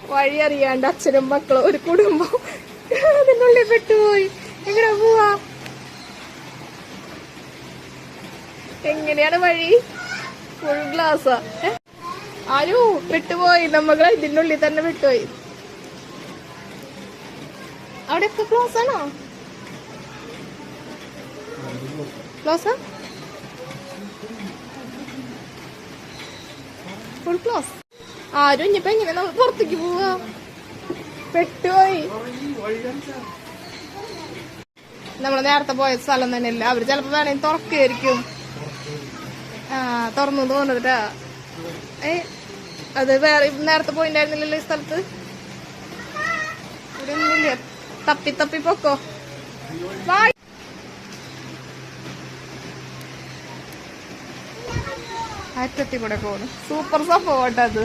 വഴി അറിയാണ്ട് അച്ഛനും മക്കളും ഒരു കുടുംബം അതിനുള്ളിൽ പെട്ടുപോയി. എങ്ങനെ പോവാ? എങ്ങനെയാണ് വഴി? ഫുൾ ഗ്ലാസ്സാ. ആരു വിട്ടുപോയി, നമ്മൾ ഇതിനുള്ളിൽ തന്നെ വിട്ടുപോയി. അവിടെയൊക്കെ ക്ലോസ് ആണോ? ക്ലോസാ? Full close. ആരും ഇനിയിപ്പോ എങ്ങനെ നമ്മൾ പുറത്തേക്ക് പോവാ? പെട്ടുപോയി. നമ്മള് നേരത്തെ പോയ സ്ഥലം തന്നെയല്ല. അവര് ചിലപ്പോ വേണമെങ്കിൽ തുറക്കായിരിക്കും. തുറന്നു തോന്നിട്ടാ. അത് വേറെ നേരത്തെ പോയിണ്ടായിരുന്നില്ലല്ലോ ഈ സ്ഥലത്ത്. ഇവിടെ ഒന്നുമില്ല. തപ്പി തപ്പി പൊക്കോ. അറ്റത്തി കൂടെ പോണു. സൂപ്പർ സംഭവം അത്.